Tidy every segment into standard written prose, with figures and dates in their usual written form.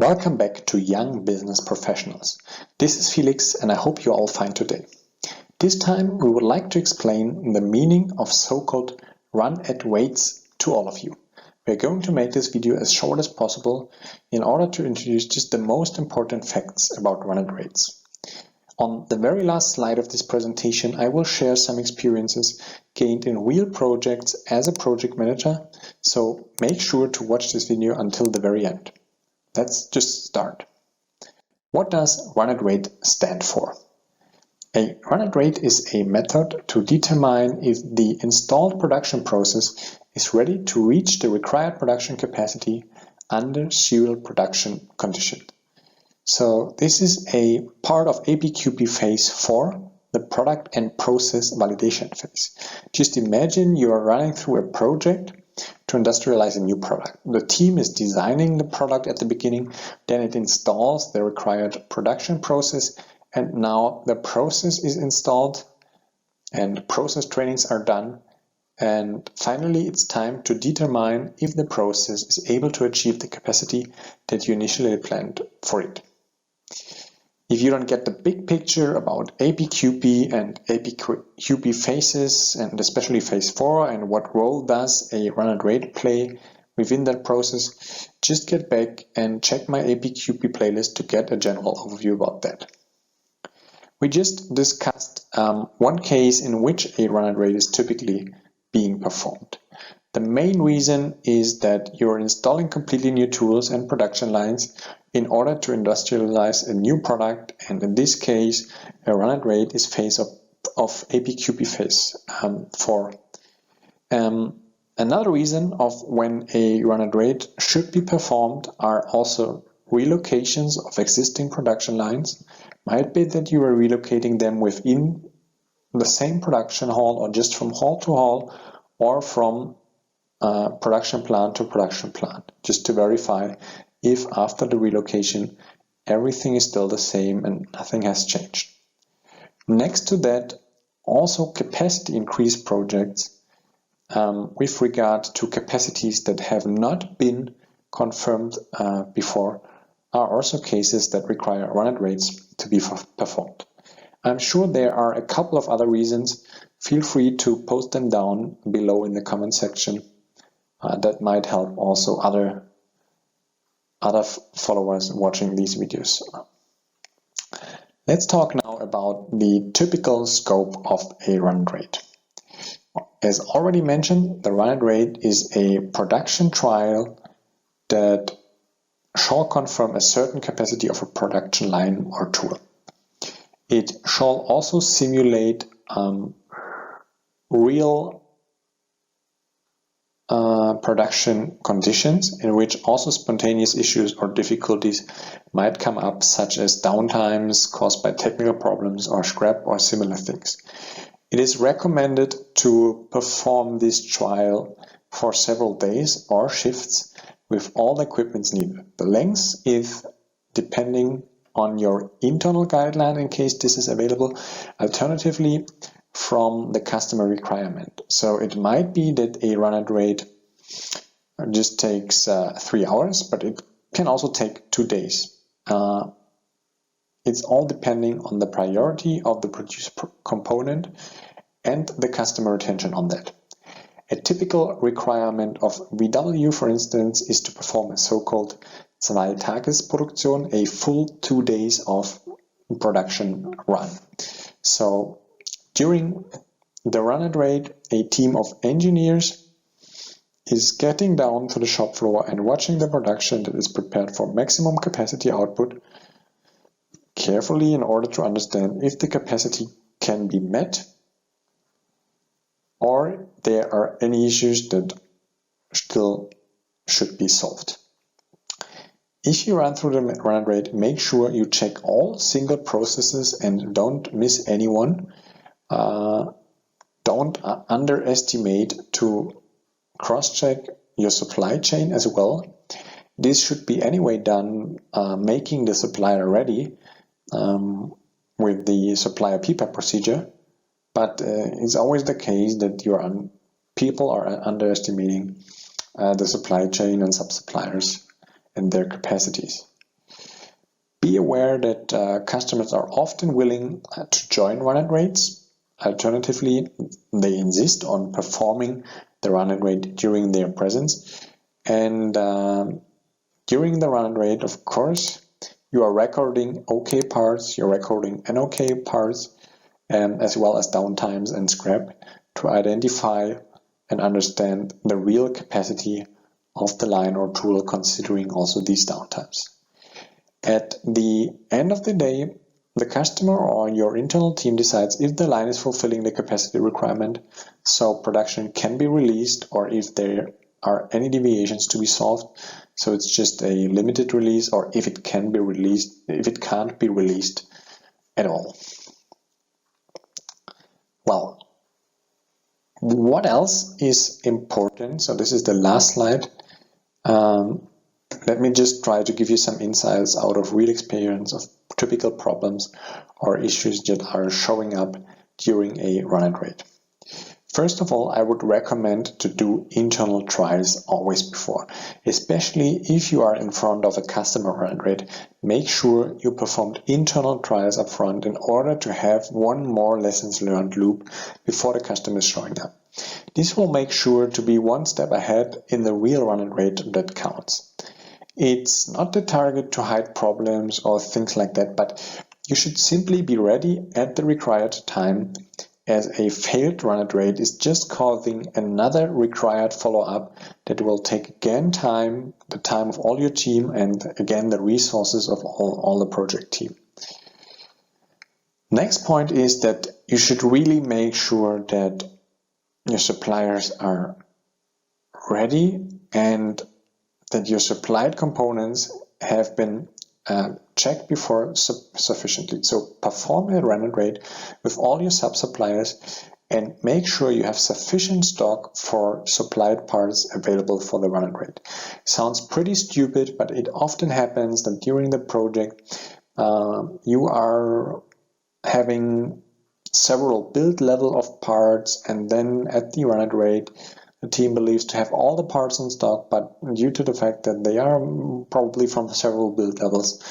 Welcome back to Young Business Professionals. This is Felix and I hope you're all fine today. This time we would like to explain the meaning of so-called run-at rates to all of you. We're going to make this video as short as possible in order to introduce just the most important facts about run-at rates. On the very last slide of this presentation, I will share some experiences gained in real projects as a project manager, so make sure to watch this video until the very end. Let's just start. What does run-at rate stand for? A run-at rate is a method to determine if the installed production process is ready to reach the required production capacity under serial production conditions. So this is a part of APQP phase 4, the product and process validation phase. Just imagine you are running through a project to industrialize a new product. The team is designing the product at the beginning, then it installs the required production process, and now the process is installed and process trainings are done, and finally it's time to determine if the process is able to achieve the capacity that you initially planned for it. If you don't get the big picture about APQP and APQP phases, and especially phase 4, and what role does a run-at rate play within that process, just get back and check my APQP playlist to get a general overview about that. We just discussed one case in which a run-at rate is typically being performed. The main reason is that you're installing completely new tools and production lines in order to industrialize a new product, and in this case a run-at rate is phase of APQP phase 4. Another reason of when a run-at rate should be performed are also relocations of existing production lines. Might be that you are relocating them within the same production hall, or just from hall to hall, or from production plant to production plant, just to verify if after the relocation everything is still the same and nothing has changed. Next to that, also capacity increase projects with regard to capacities that have not been confirmed before are also cases that require run-at rates to be performed. I'm sure there are a couple of other reasons. Feel free to post them down below in the comment section. That might help also other followers watching these videos. Let's talk now about the typical scope of a run-at rate. As already mentioned, the run-at rate is a production trial that shall confirm a certain capacity of a production line or tool. It shall also simulate real production conditions in which also spontaneous issues or difficulties might come up, such as downtimes caused by technical problems or scrap or similar things. It is recommended to perform this trial for several days or shifts with all the equipment needed. The length is depending on your internal guideline in case this is available, alternatively from the customer requirement. So it might be that a run-at rate just takes 3 hours, but it can also take 2 days. It's all depending on the priority of the produced component and the customer attention on that. A typical requirement of VW, for instance, is to perform a so-called Zweitagesproduktion, a full 2 days of production run. So during the run-at rate, a team of engineers is getting down to the shop floor and watching the production that is prepared for maximum capacity output carefully in order to understand if the capacity can be met or there are any issues that still should be solved. If you run through the run-at rate, make sure you check all single processes and don't miss anyone. Don't underestimate to cross-check your supply chain as well. This should be anyway done making the supplier ready with the supplier PPAP procedure, but it's always the case that people are underestimating the supply chain and sub-suppliers and their capacities. Be aware that customers are often willing to join run-at-rates. Alternatively, they insist on performing the run-at-rate during their presence. And during the run-at-rate, of course, you are recording OK parts, you're recording NOK parts, as well as downtimes and scrap to identify and understand the real capacity of the line or tool, considering also these downtimes. At the end of the day, the customer or your internal team decides if the line is fulfilling the capacity requirement, so production can be released, or if there are any deviations to be solved, so it's just a limited release, or if it can be released, if it can't be released at all. Well, what else is important? So this is the last slide. Let me just try to give you some insights out of real experience of typical problems or issues that are showing up during a run-at-rate. First of all, I would recommend to do internal trials always before, especially if you are in front of a customer run-at-rate. Make sure you performed internal trials up front in order to have one more lessons learned loop before the customer is showing up. This will make sure to be one step ahead in the real run-at-rate that counts. It's not the target to hide problems or things like that, but you should simply be ready at the required time, as a failed run-at-rate is just causing another required follow-up that will take again time, the time of all your team, and again the resources of all the project team. Next point is that you should really make sure that your suppliers are ready and that your supplied components have been checked before sufficiently. So perform a run-at-rate with all your sub-suppliers and make sure you have sufficient stock for supplied parts available for the run-at-rate. Sounds pretty stupid, but it often happens that during the project you are having several build level of parts, and then at the run-at-rate the team believes to have all the parts in stock, but due to the fact that they are probably from several build levels,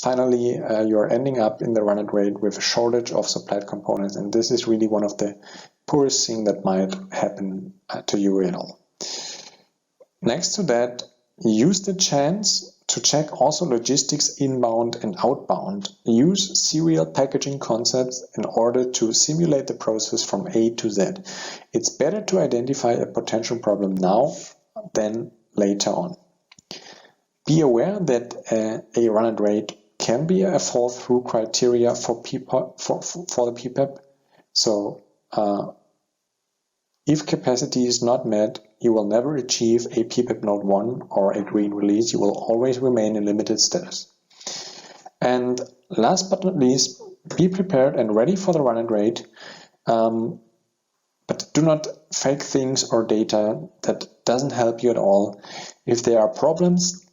finally you're ending up in the run-at-rate with a shortage of supplied components, and this is really one of the poorest things that might happen to you at all. Next to that, use the chance to check also logistics inbound and outbound. Use serial packaging concepts in order to simulate the process from A to Z. It's better to identify a potential problem now than later on. Be aware that a run-at-rate can be a fall-through criteria for the PPAP. So if capacity is not met, you will never achieve a PPAP Node 1 or a green release. You will always remain in limited status. And last but not least, be prepared and ready for the run-at-rate, but do not fake things or data that doesn't help you at all. If there are problems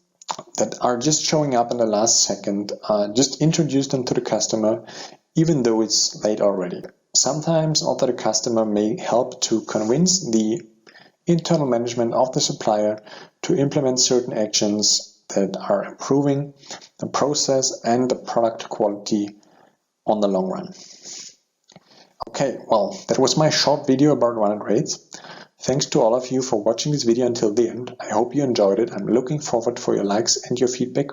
that are just showing up in the last second, just introduce them to the customer, even though it's late already. Sometimes also the customer may help to convince the internal management of the supplier to implement certain actions that are improving the process and the product quality on the long run. Okay, well, that was my short video about run-at-rates. Thanks to all of you for watching this video until the end. I hope you enjoyed it. I'm looking forward for your likes and your feedback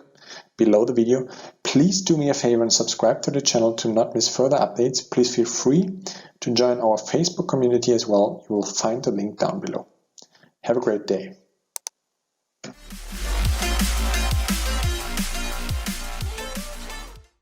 below the video. Please do me a favor and subscribe to the channel to not miss further updates. Please feel free to join our Facebook community as well. You will find the link down below. Have a great day.